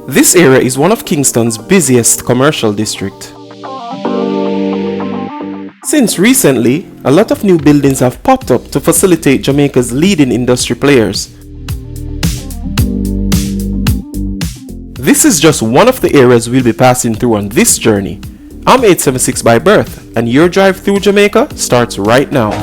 This area is one of Kingston's busiest commercial districts. Since recently, a lot of new buildings have popped up to facilitate Jamaica's leading industry players. This is just one of the areas we'll be passing through on this journey. I'm 876 by birth, and your drive through Jamaica starts right now.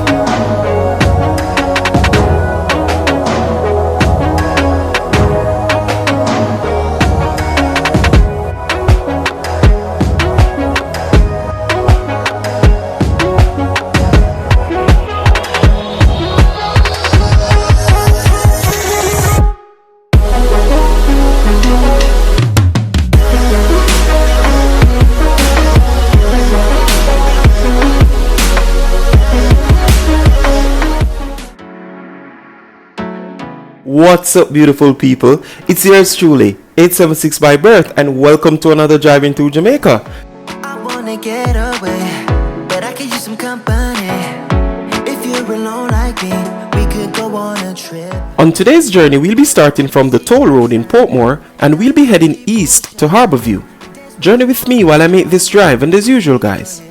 What's up, beautiful people? It's yours truly, 876 by birth, and welcome to another Driving Through Jamaica. I wanna get away, but I could use some company. If you're alone like me, we could go on a trip. On today's journey, we'll be starting from the toll road in Portmore, and we'll be heading east to Harbour. Journey with me while I make this drive, and as usual, guys,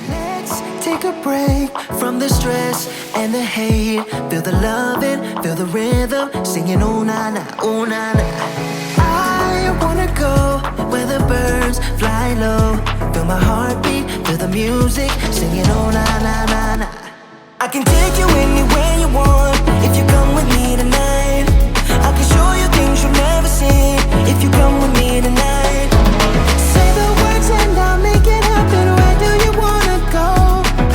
Let's take a break from the stress and the hate. Feel the loving, feel the rhythm, singing oh na na, oh na na. I wanna go where the birds fly low. Feel my heartbeat, feel the music, singing oh na na na na. I can take you anywhere you want if you come with me tonight. I can show you things you'll never see if you come with me tonight. Say the words and I'll make it happen. Where do you wanna go?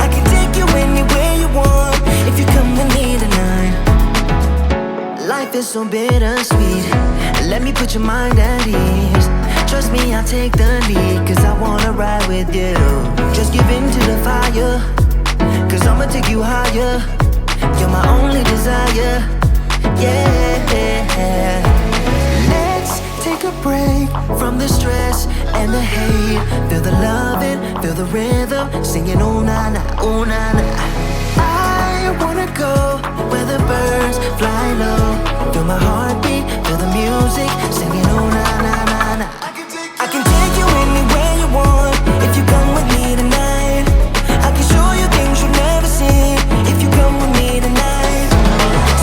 I can take you anywhere you want if you come with me tonight. Life is so bittersweet. Let me put your mind at ease. Trust me, I'll take the lead, cause I wanna ride with you. Just give in to the fire, cause I'ma take you higher. You're my only desire, yeah. Let's take a break from the stress and the hate. Feel the loving, feel the rhythm, singing oh na na, oh na na. I wanna go where the birds fly low. Feel my heartbeat, feel the music, singing oh na na na na. I can take you anywhere you want if you come with me tonight. I can show you things you'll never see if you come with me tonight.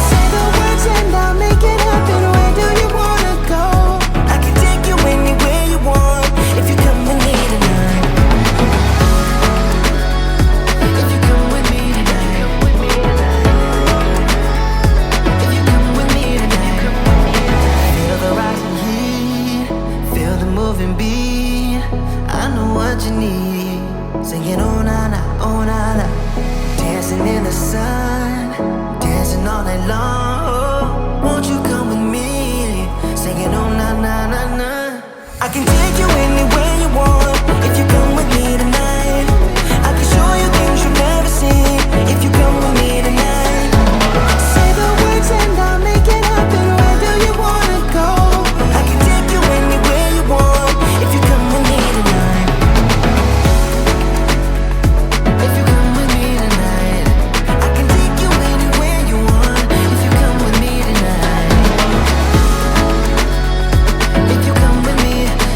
Say the words and I'll make it happen. Where do you wanna go? I can take you anywhere you want if you come with me tonight. If you come with me tonight. If you come with me tonight. Feel the rising heat, feel the moving beat. I know what you need. Singing oh na na, oh na na. Dancing in the sun, dancing all night long. Won't you come with me? Singing oh na na na na. I can take you anywhere you want if you come with me tonight. I can show you things you'll never see if you come with me tonight. Say the words and I'll make it happen. Where do you wanna go? I can take you anywhere you want if you come with me tonight. If you come with me tonight, I can take you anywhere you want if you come with me tonight. If you come with me tonight.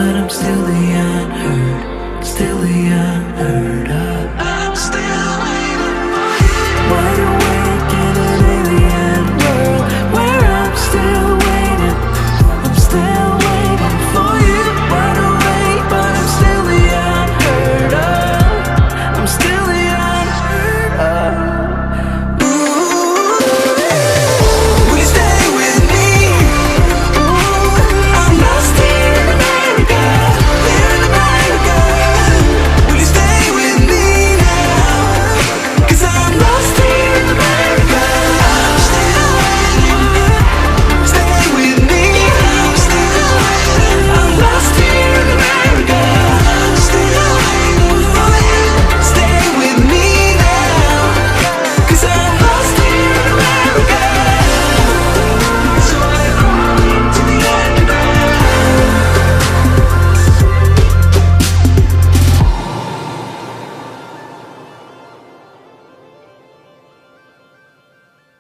but I'm still the unheard, still the unheard of. I'm still waiting for you. Wide awake in an alien world where I'm still waiting. I'm still waiting for you. Wide awake, but I'm still the unheard of. I'm still the unheard of.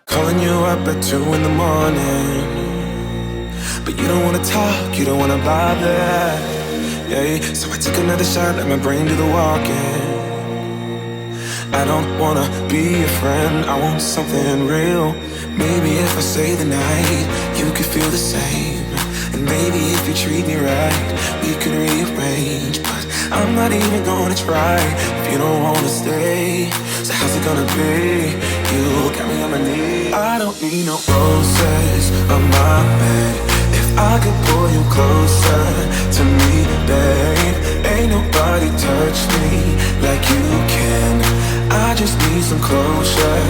Calling you up at 2 in the morning, but you don't wanna talk, you don't wanna bother. Yeah, so I took another shot, let my brain do the walking. I don't wanna be your friend, I want something real. Maybe if I stay the night, you could feel the same. And maybe if you treat me right, we could rearrange. But I'm not even gonna try if you don't wanna stay. So how's it gonna be? You got me on my knees. I don't need no roses on my bed. If I could pull you closer to me, babe, ain't nobody touch me like you can. I just need some closure,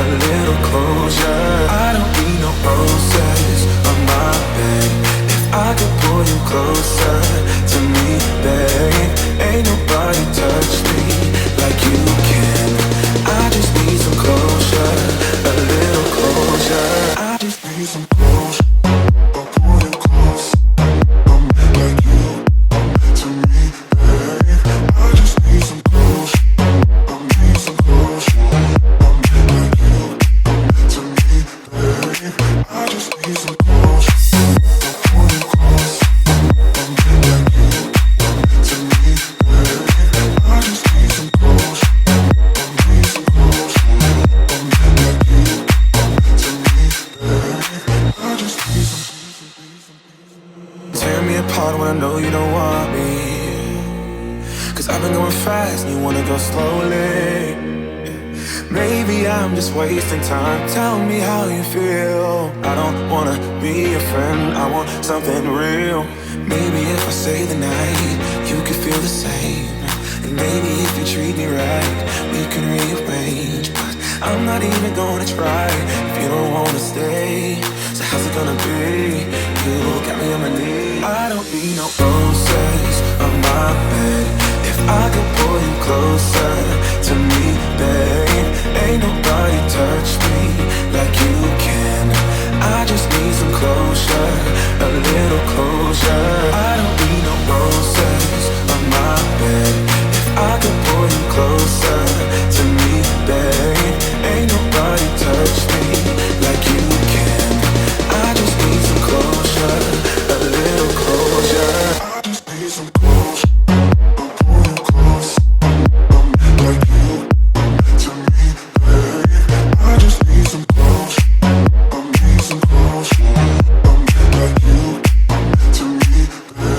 a little closure. I don't need no roses on my bed. If I could pull you closer to me, babe, ain't nobody touch me like you can. I just need some closure, a little closure. I just need some closure. I'll pull you close, like you to me, babe. I just need some closure. I need some closure, like you to me, babe. I just need some closure. I'll pull you close, like you to me, babe. I just need some closure. Tear me apart when I know you don't want me. Cause I've been going fast and you wanna go slowly. Maybe I'm just wasting time, tell me how you feel. I don't wanna be your friend, I want something real. Maybe if I stay the night, you could feel the same. And maybe if you treat me right, we can rearrange. But I'm not even gonna try if you don't wanna stay. So how's it gonna be? You got me on my knees. I don't need no roses on my bed. If I could pull you closer to me, babe, ain't nobody touch me like you can. I just need some closure, a little closure. I don't need no roses on my bed. If I could pull you closer to me, babe, ain't nobody touch me like you can. I just need some closure, a little closure. I just need some closure. I'll pull you close, like you to me, babe. I just need some closure. I need some closure, like you to me, babe.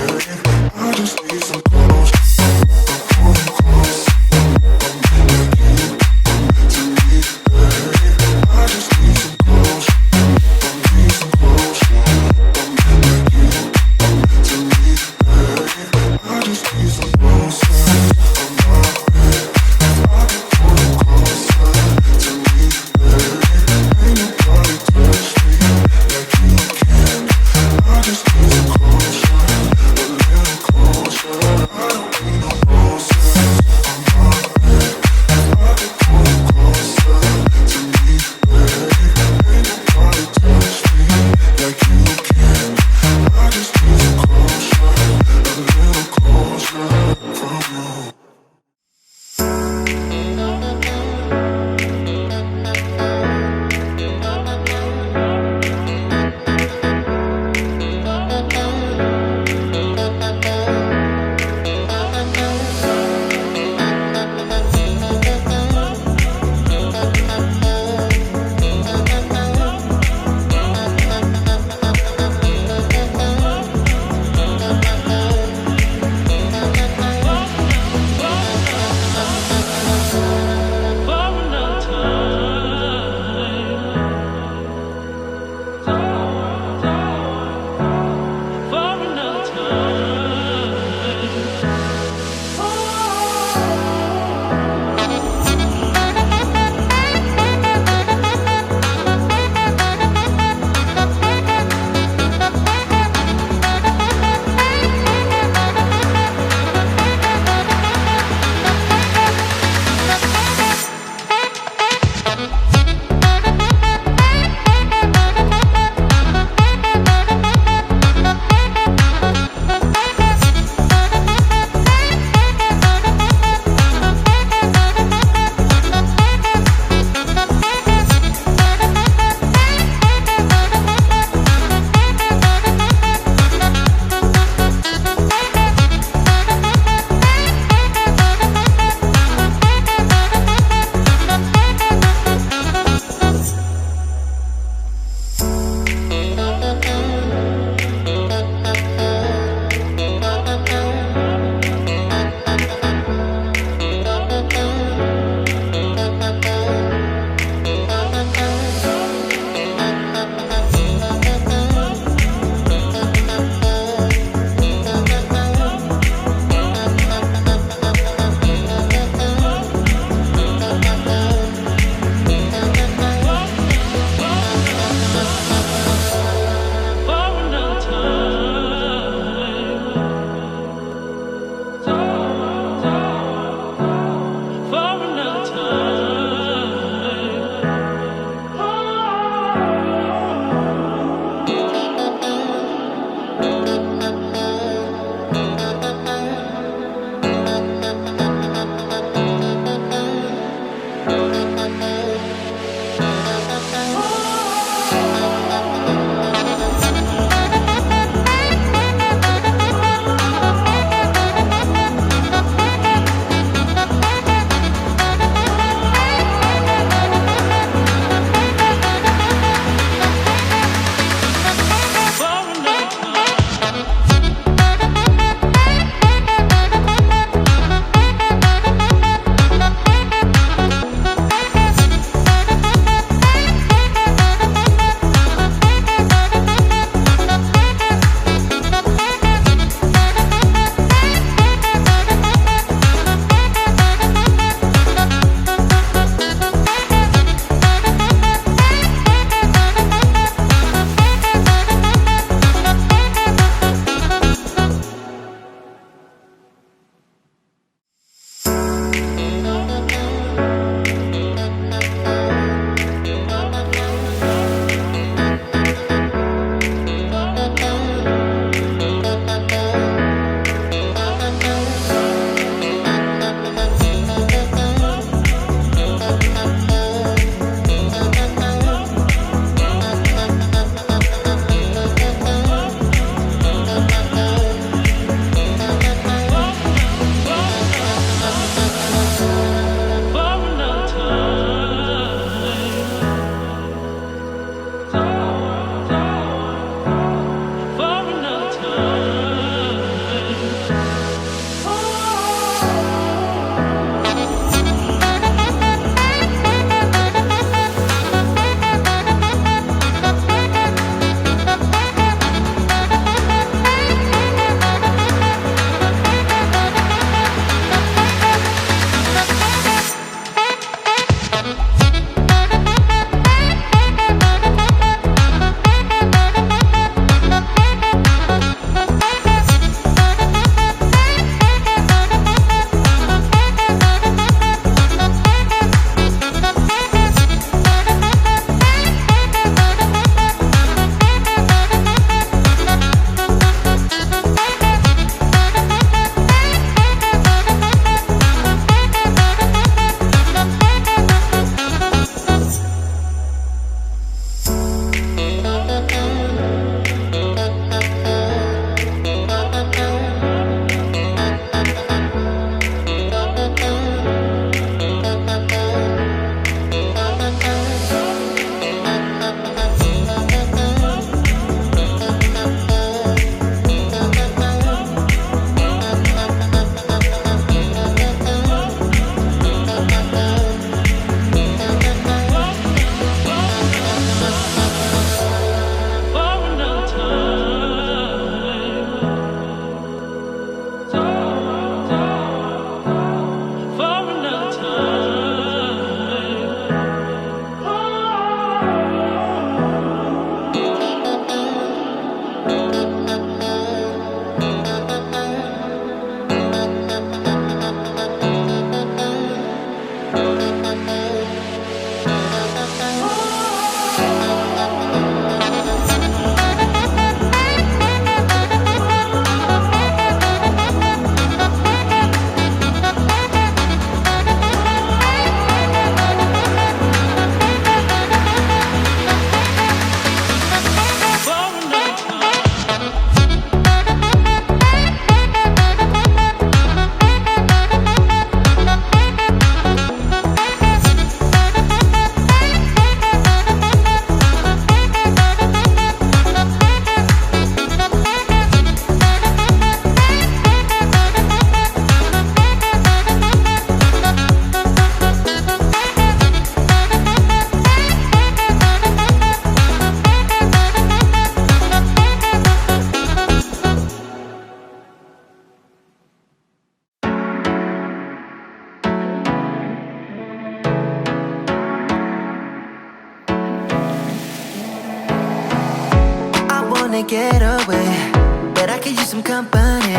wanna get away, but I could use some company.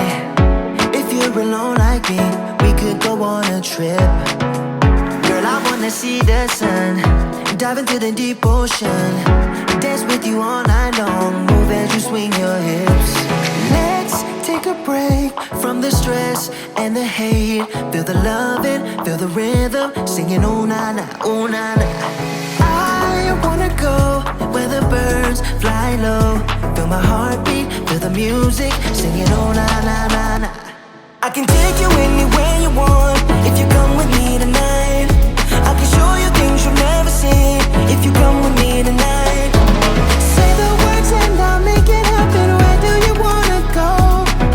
If you're alone like me, we could go on a trip. Girl, I wanna see the sun, dive into the deep ocean, dance with you all night long, move as you swing your hips. Let's take a break from the stress and the hate. Feel the loving, feel the rhythm, singing oh na na, oh na na. I wanna go where the birds fly low. Feel my heartbeat, feel the music, singing oh na na na na. I can take you anywhere you want if you come with me tonight. I can show you things you'll never see if you come with me tonight. Say the words and I'll make it happen. Where do you wanna go?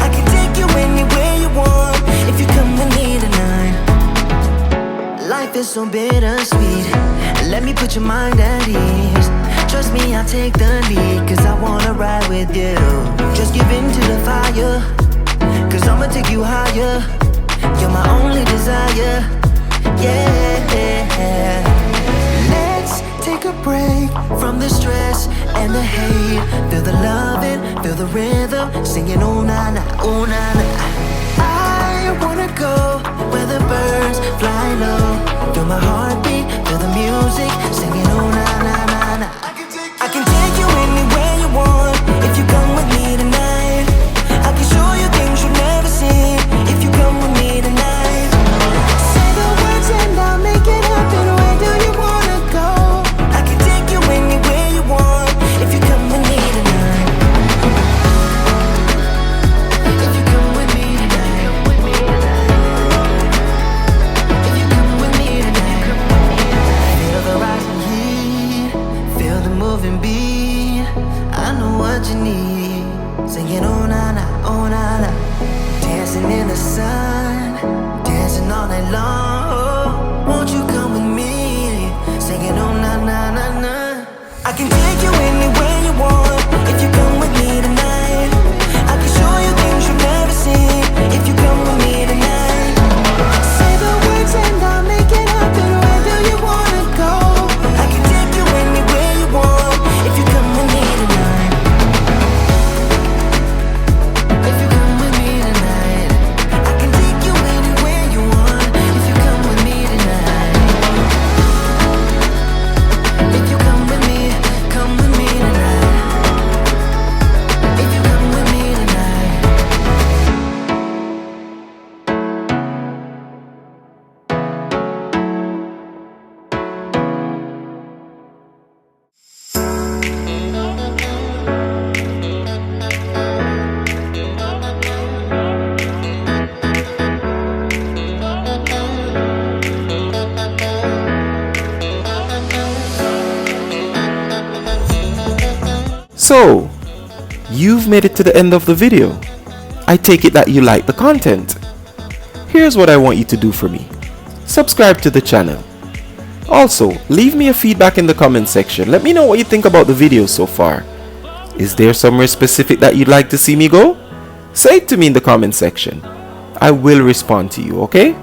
I can take you anywhere you want if you come with me tonight. Life is so bittersweet, let me put your mind at ease. Trust me, I'll take the lead, cause I wanna ride with you. Just give in to the fire, cause I'ma take you higher. You're my only desire, yeah. Let's take a break from the stress and the hate. Feel the loving, feel the rhythm, singing oh na na, oh na na. I wanna go where the birds fly low. Feel my heartbeat, feel the music, singing oh na na na na. I can take you anywhere you want if you come with me tonight. I can show you things you'll never see if you come with me tonight. Say the words and I'll make it happen. Where do you wanna go? I can take you anywhere you want if you come with me tonight. If you come with me tonight. If you come with me tonight. Feel the rising heat, feel the moving beat. I know what you need, singing oh na na, oh na na. Dancing in the sun, dancing all night long. Won't you come with me, singing oh na na na na. I can take you anywhere you want if you come with me tonight. I can show you things you'll never see if you come with me tonight. Say the words and I'll make it happen. Where do you wanna go? I can take you anywhere you want if you come with me tonight. If you come with me tonight, I can take you anywhere you want if you come with me tonight. If you come with me tonight. If you come with me tonight. So, you've made it to the end of the video. I take it that you like the content. Here's what I want you to do for me. Subscribe to the channel. Also, leave me a feedback in the comment section. Let me know what you think about the video so far. Is there somewhere specific that you'd like to see me go? Say it to me in the comment section. I will respond to you, okay?